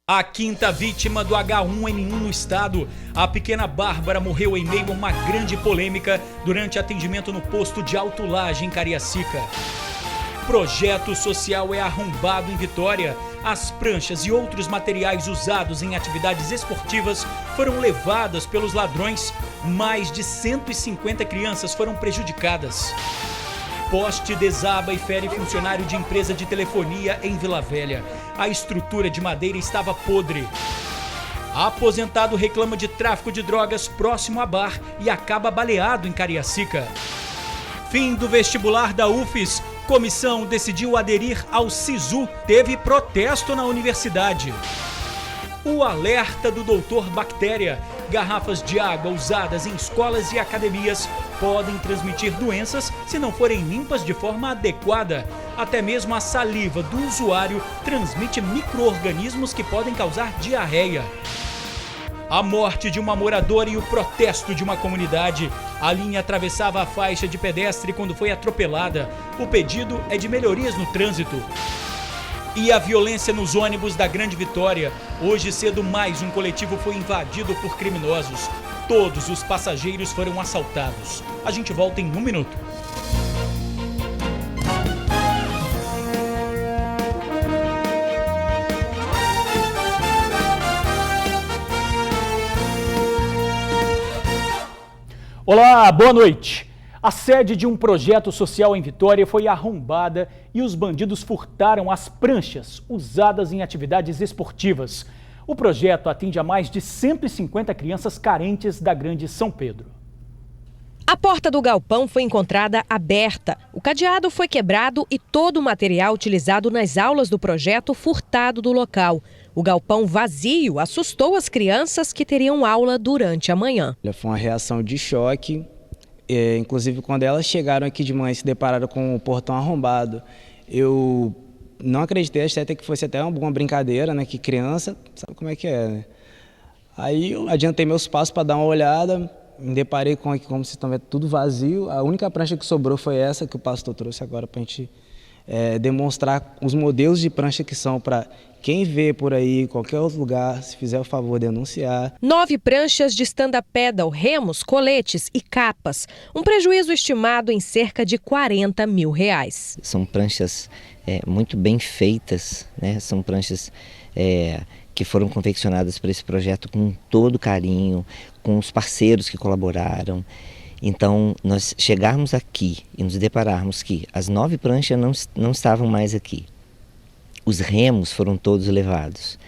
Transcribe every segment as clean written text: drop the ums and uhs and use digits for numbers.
A quinta vítima do H1N1 no estado, a pequena Bárbara, morreu em meio a uma grande polêmica durante atendimento no posto de Autolage em Cariacica. Projeto social é arrombado em Vitória. As pranchas e outros materiais usados em atividades esportivas foram levadas pelos ladrões. Mais de 150 crianças foram prejudicadas. Poste desaba e fere funcionário de empresa de telefonia em Vila Velha. A estrutura de madeira estava podre. Aposentado reclama de tráfico de drogas próximo a bar e acaba baleado em Cariacica. Fim do vestibular da UFES. Comissão decidiu aderir ao SISU. Teve protesto na universidade. O alerta do Dr. Bactéria. Garrafas de água usadas em escolas e academias podem transmitir doenças se não forem limpas de forma adequada. Até mesmo a saliva do usuário transmite micro-organismos que podem causar diarreia. A morte de uma moradora e o protesto de uma comunidade. A linha atravessava a faixa de pedestre quando foi atropelada. O pedido é de melhorias no trânsito. E a violência nos ônibus da Grande Vitória. Hoje cedo, mais um coletivo foi invadido por criminosos. Todos os passageiros foram assaltados. A gente volta em um minuto. Olá, boa noite. A sede de um projeto social em Vitória foi arrombada e os bandidos furtaram as pranchas usadas em atividades esportivas. O projeto atende a mais de 150 crianças carentes da Grande São Pedro. A porta do galpão foi encontrada aberta. O cadeado foi quebrado e todo o material utilizado nas aulas do projeto furtado do local. O galpão vazio assustou as crianças que teriam aula durante a manhã. Foi uma reação de choque. Inclusive, quando elas chegaram aqui de manhã e se depararam com o portão arrombado, eu não acreditei, achei até que fosse até uma brincadeira, né? Que criança, sabe como é que é, né? Aí eu adiantei meus passos para dar uma olhada, me deparei com aqui, como vocês estão vendo, tudo vazio. A única prancha que sobrou foi essa que o pastor trouxe agora para a gente demonstrar os modelos de prancha que são para quem vê por aí, em qualquer outro lugar, se fizer o favor de denunciar. 9 pranchas de stand-up paddle, remos, coletes e capas. Um prejuízo estimado em cerca de R$40 mil. São pranchas muito bem feitas, né? São pranchas que foram confeccionadas para esse projeto com todo carinho, com os parceiros que colaboraram. Então, nós chegarmos aqui e nos depararmos que as 9 pranchas não estavam mais aqui. Os remos foram todos levados.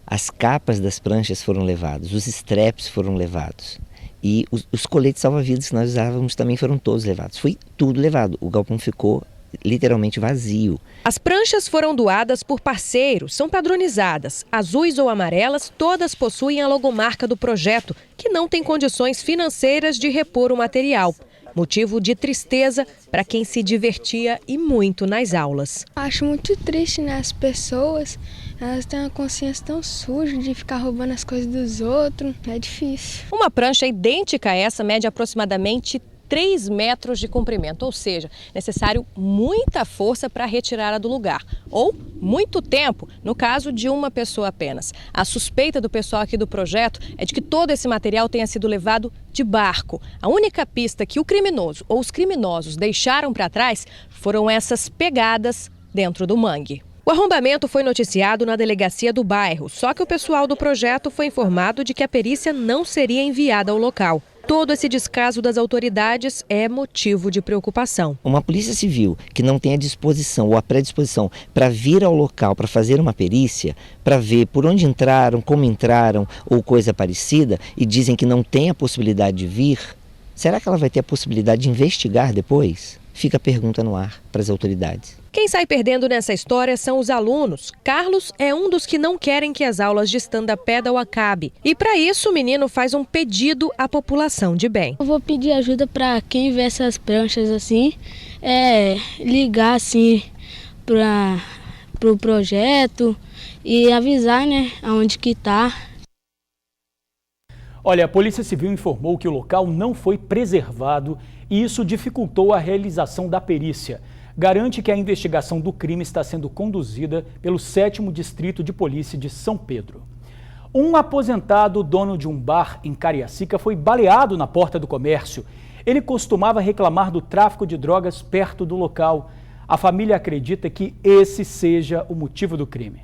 As capas das pranchas foram levadas. Os straps foram levados. E os coletes salva-vidas que nós usávamos também foram todos levados. Foi tudo levado. O galpão ficou literalmente vazio. As pranchas foram doadas por parceiros, são padronizadas. Azuis ou amarelas, todas possuem a logomarca do projeto, que não tem condições financeiras de repor o material. Motivo de tristeza para quem se divertia e muito nas aulas. Acho muito triste, né? As pessoas, elas têm uma consciência tão suja de ficar roubando as coisas dos outros. É difícil. Uma prancha idêntica a essa mede aproximadamente 3 metros de comprimento, ou seja, necessário muita força para retirá-la do lugar, ou muito tempo, no caso de uma pessoa apenas. A suspeita do pessoal aqui do projeto é de que todo esse material tenha sido levado de barco. A única pista que o criminoso ou os criminosos deixaram para trás foram essas pegadas dentro do mangue. O arrombamento foi noticiado na delegacia do bairro, só que o pessoal do projeto foi informado de que a perícia não seria enviada ao local. Todo esse descaso das autoridades é motivo de preocupação. Uma polícia civil que não tem a disposição ou a predisposição para vir ao local para fazer uma perícia, para ver por onde entraram, como entraram ou coisa parecida, e dizem que não tem a possibilidade de vir, será que ela vai ter a possibilidade de investigar depois? Fica a pergunta no ar para as autoridades. Quem sai perdendo nessa história são os alunos. Carlos é um dos que não querem que as aulas de stand-up paddle acabem. E para isso o menino faz um pedido à população de bem. Eu vou pedir ajuda para quem vê essas pranchas assim, ligar assim para o projeto e avisar, né, aonde que tá. Olha, a Polícia Civil informou que o local não foi preservado e isso dificultou a realização da perícia. garante que a investigação do crime está sendo conduzida pelo 7º Distrito de Polícia de São Pedro. Um aposentado dono de um bar em Cariacica foi baleado na porta do comércio. Ele costumava reclamar do tráfico de drogas perto do local. A família acredita que esse seja o motivo do crime.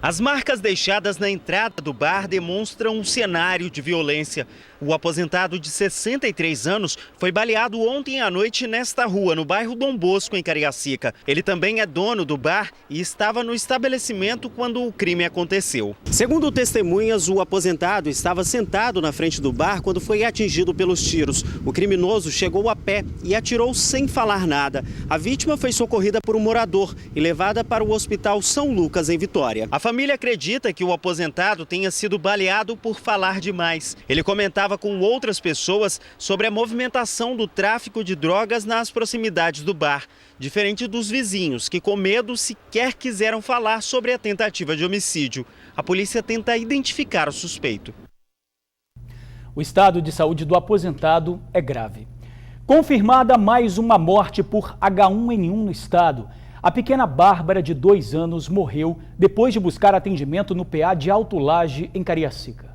As marcas deixadas na entrada do bar demonstram um cenário de violência. O aposentado de 63 anos foi baleado ontem à noite nesta rua, no bairro Dom Bosco, em Cariacica. Ele também é dono do bar e estava no estabelecimento quando o crime aconteceu. Segundo testemunhas, o aposentado estava sentado na frente do bar quando foi atingido pelos tiros. O criminoso chegou a pé e atirou sem falar nada. A vítima foi socorrida por um morador e levada para o Hospital São Lucas, em Vitória. A família acredita que o aposentado tenha sido baleado por falar demais. Ele comentava com outras pessoas sobre a movimentação do tráfico de drogas nas proximidades do bar, diferente dos vizinhos, que com medo sequer quiseram falar sobre a tentativa de homicídio. A polícia tenta identificar o suspeito. O estado de saúde do aposentado é grave. Confirmada mais uma morte por H1N1 no estado. A pequena Bárbara, de 2 anos, morreu depois de buscar atendimento no PA de Alto Lage, em Cariacica.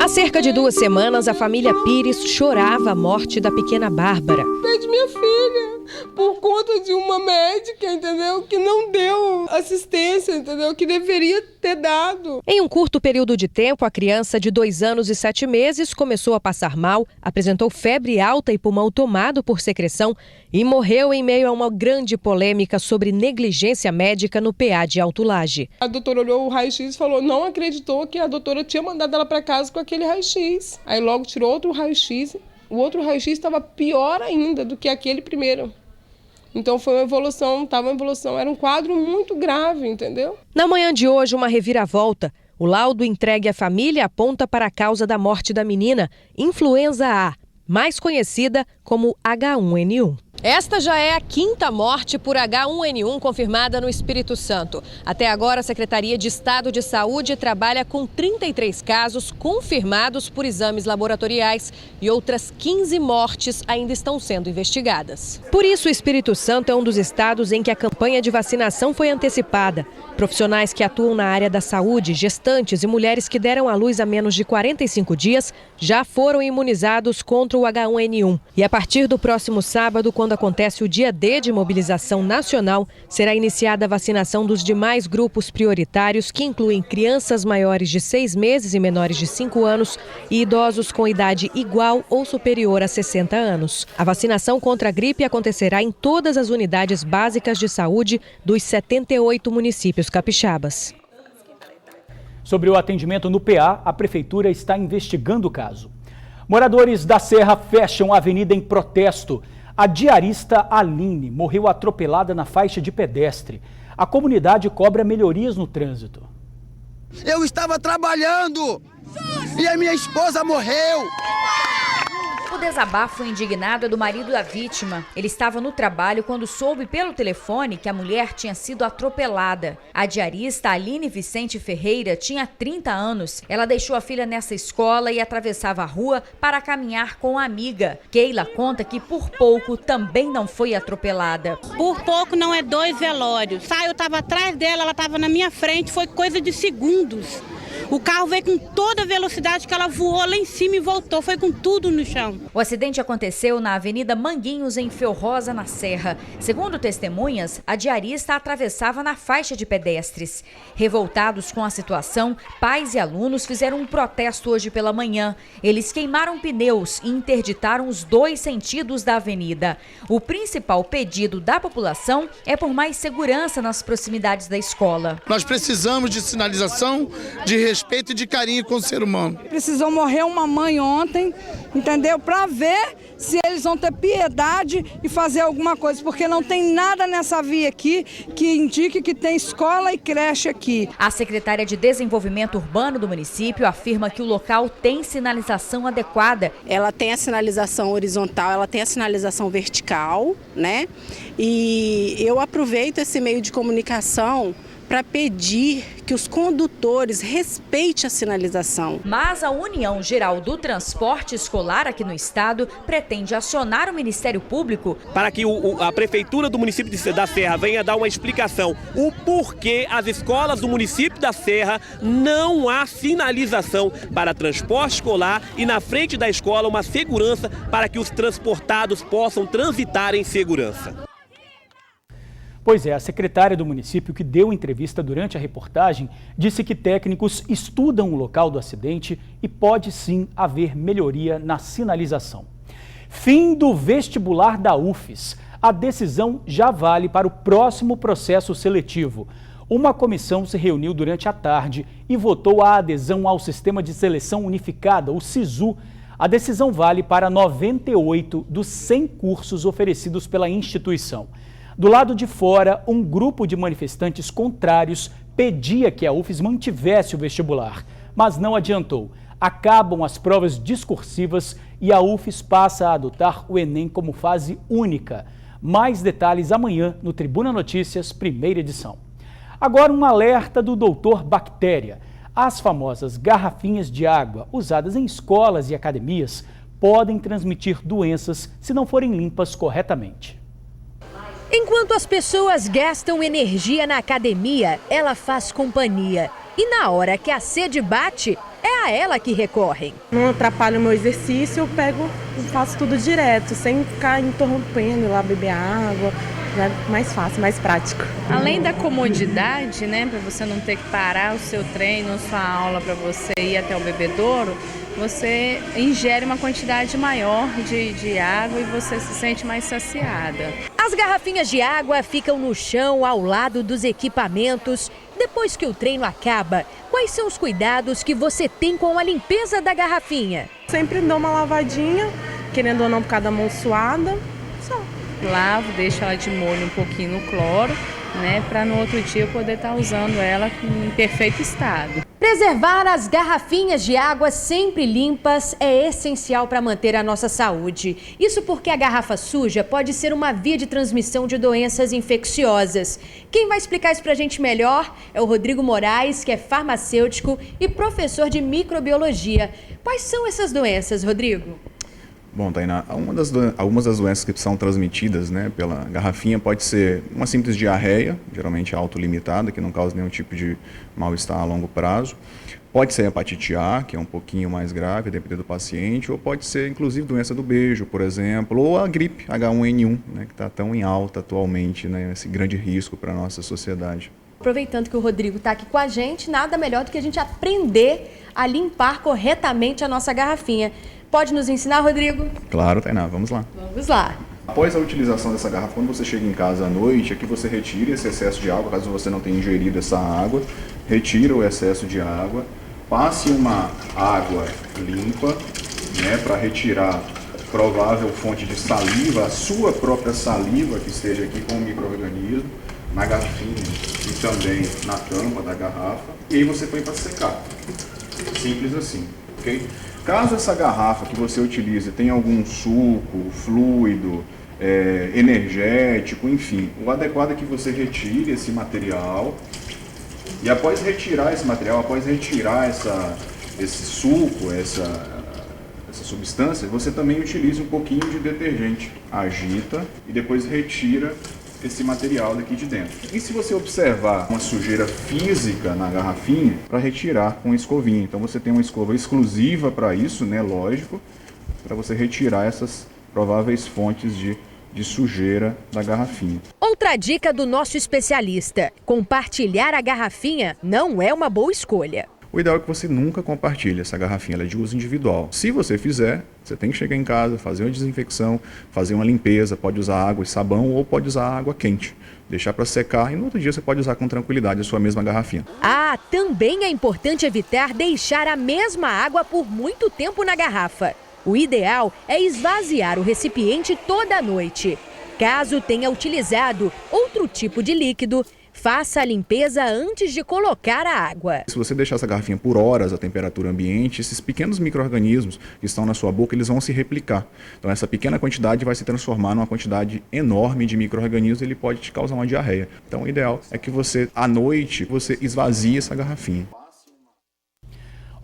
Há cerca de 2 semanas, a família Pires chorava a morte da pequena Bárbara. Perdi minha filha por conta de uma médica, entendeu? Que não deu assistência, entendeu? Que deveria ter dado. Em um curto período de tempo, a criança de 2 anos e 7 meses começou a passar mal, apresentou febre alta e pulmão tomado por secreção e morreu em meio a uma grande polêmica sobre negligência médica no PA de Alto Lage. A doutora olhou o raio-x e falou, não acreditou que a doutora tinha mandado ela para casa com aquele raio-x. Aí logo tirou outro raio-x. O outro raio-x estava pior ainda do que aquele primeiro. Então foi uma evolução, era um quadro muito grave, entendeu? Na manhã de hoje, uma reviravolta. O laudo entregue à família aponta para a causa da morte da menina, influenza A, mais conhecida como H1N1. Esta já é a 5ª morte por H1N1 confirmada no Espírito Santo. Até agora, a Secretaria de Estado de Saúde trabalha com 33 casos confirmados por exames laboratoriais e outras 15 mortes ainda estão sendo investigadas. Por isso, o Espírito Santo é um dos estados em que a campanha de vacinação foi antecipada. Profissionais que atuam na área da saúde, gestantes e mulheres que deram à luz há menos de 45 dias já foram imunizados contra o H1N1. E a partir do próximo sábado, quando acontece o dia D de mobilização nacional, será iniciada a vacinação dos demais grupos prioritários, que incluem crianças maiores de 6 meses e menores de 5 anos e idosos com idade igual ou superior a 60 anos. A vacinação contra a gripe acontecerá em todas as unidades básicas de saúde dos 78 municípios capixabas. Sobre o atendimento no PA, a Prefeitura está investigando o caso. Moradores da Serra fecham a avenida em protesto. A diarista Aline morreu atropelada na faixa de pedestre. A comunidade cobra melhorias no trânsito. Eu estava trabalhando e a minha esposa morreu. O desabafo indignado é do marido da vítima. Ele estava no trabalho quando soube pelo telefone que a mulher tinha sido atropelada. A diarista Aline Vicente Ferreira tinha 30 anos. Ela deixou a filha nessa escola e atravessava a rua para caminhar com a amiga. Keila conta que por pouco também não foi atropelada. Por pouco não é 2 velórios. Eu estava atrás dela, ela estava na minha frente, foi coisa de segundos. O carro veio com toda a velocidade que ela voou lá em cima e voltou, foi com tudo no chão. O acidente aconteceu na Avenida Manguinhos, em Felrosa, na Serra. Segundo testemunhas, a diarista atravessava na faixa de pedestres. Revoltados com a situação, pais e alunos fizeram um protesto hoje pela manhã. Eles queimaram pneus e interditaram os 2 sentidos da avenida. O principal pedido da população é por mais segurança nas proximidades da escola. Nós precisamos de sinalização, de respeito e de carinho com o ser humano. Precisou morrer uma mãe ontem, entendeu? Para ver se eles vão ter piedade e fazer alguma coisa, porque não tem nada nessa via aqui que indique que tem escola e creche aqui. A secretária de Desenvolvimento Urbano do município afirma que o local tem sinalização adequada. Ela tem a sinalização horizontal, ela tem a sinalização vertical, né? E eu aproveito esse meio de comunicação para pedir que os condutores respeitem a sinalização. Mas a União Geral do Transporte Escolar aqui no estado pretende acionar o Ministério Público para que a Prefeitura do município da Serra venha dar uma explicação o porquê as escolas do município da Serra não há sinalização para transporte escolar e na frente da escola uma segurança para que os transportados possam transitar em segurança. Pois é, a secretária do município, que deu entrevista durante a reportagem, disse que técnicos estudam o local do acidente e pode sim haver melhoria na sinalização. Fim do vestibular da UFES. A decisão já vale para o próximo processo seletivo. Uma comissão se reuniu durante a tarde e votou a adesão ao Sistema de Seleção Unificada, o SISU. A decisão vale para 98 dos 100 cursos oferecidos pela instituição. Do lado de fora, um grupo de manifestantes contrários pedia que a UFES mantivesse o vestibular, mas não adiantou. Acabam as provas discursivas e a UFES passa a adotar o Enem como fase única. Mais detalhes amanhã no Tribuna Notícias, primeira edição. Agora um alerta do Doutor Bactéria. As famosas garrafinhas de água usadas em escolas e academias podem transmitir doenças se não forem limpas corretamente. Enquanto as pessoas gastam energia na academia, ela faz companhia. E na hora que a sede bate, é a ela que recorrem. Não atrapalha o meu exercício, eu pego e faço tudo direto, sem ficar interrompendo lá beber água. É mais fácil, mais prático. Além da comodidade, né, para você não ter que parar o seu treino, sua aula para você ir até o bebedouro, você ingere uma quantidade maior de água e você se sente mais saciada. As garrafinhas de água ficam no chão ao lado dos equipamentos. Depois que o treino acaba, quais são os cuidados que você tem com a limpeza da garrafinha? Sempre dou uma lavadinha, querendo ou não por causa da mão suada, só. Lavo, deixo ela de molho um pouquinho no cloro, né, para no outro dia eu poder estar usando ela em perfeito estado. Preservar as garrafinhas de água sempre limpas é essencial para manter a nossa saúde. Isso porque a garrafa suja pode ser uma via de transmissão de doenças infecciosas. Quem vai explicar isso para a gente melhor é o Rodrigo Moraes, que é farmacêutico e professor de microbiologia. Quais são essas doenças, Rodrigo? Bom, Tainá, algumas das doenças que são transmitidas, né, pela garrafinha pode ser uma simples diarreia, geralmente autolimitada, que não causa nenhum tipo de mal-estar a longo prazo. Pode ser hepatite A, que é um pouquinho mais grave, dependendo do paciente, ou pode ser, inclusive, doença do beijo, por exemplo, ou a gripe H1N1, né, que está tão em alta atualmente, né, esse grande risco para a nossa sociedade. Aproveitando que o Rodrigo está aqui com a gente, nada melhor do que a gente aprender a limpar corretamente a nossa garrafinha. Pode nos ensinar, Rodrigo? Claro, Tainá, vamos lá. Vamos lá. Após a utilização dessa garrafa, quando você chega em casa à noite, é que você retire esse excesso de água, caso você não tenha ingerido essa água, retira o excesso de água, passe uma água limpa, né, para retirar provável fonte de saliva, a sua própria saliva que esteja aqui com o micro-organismo, na garrafinha e também na tampa da garrafa, e aí você põe para secar. Simples assim, ok? Caso essa garrafa que você utilize tenha algum suco, fluido, energético, enfim, o adequado é que você retire esse material e após retirar esse material, após retirar esse suco, essa substância, você também utiliza um pouquinho de detergente, agita e depois retira esse material daqui de dentro. E se você observar uma sujeira física na garrafinha, para retirar com escovinha. Então você tem uma escova exclusiva para isso, né, lógico, para você retirar essas prováveis fontes de sujeira da garrafinha. Outra dica do nosso especialista: compartilhar a garrafinha não é uma boa escolha. O ideal é que você nunca compartilhe essa garrafinha, ela é de uso individual. Se você fizer, você tem que chegar em casa, fazer uma desinfecção, fazer uma limpeza, pode usar água e sabão ou pode usar água quente. Deixar para secar e no outro dia você pode usar com tranquilidade a sua mesma garrafinha. Ah, também é importante evitar deixar a mesma água por muito tempo na garrafa. O ideal é esvaziar o recipiente toda noite. Caso tenha utilizado outro tipo de líquido, Faça a limpeza antes de colocar a água. Se você deixar essa garrafinha por horas à temperatura ambiente, esses pequenos micro-organismos que estão na sua boca, eles vão se replicar. Então essa pequena quantidade vai se transformar numa quantidade enorme de micro-organismos e ele pode te causar uma diarreia. Então o ideal é que você, à noite, você esvazie essa garrafinha.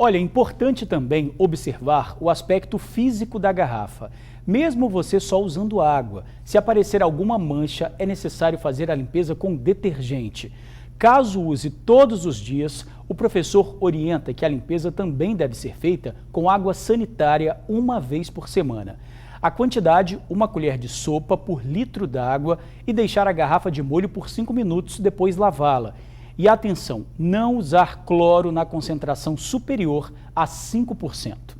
Olha, é importante também observar o aspecto físico da garrafa. Mesmo você só usando água, se aparecer alguma mancha, é necessário fazer a limpeza com detergente. Caso use todos os dias, o professor orienta que a limpeza também deve ser feita com água sanitária uma vez por semana. A quantidade, 1 colher de sopa por litro d'água e deixar a garrafa de molho por 5 minutos, depois lavá-la. E atenção, não usar cloro na concentração superior a 5%.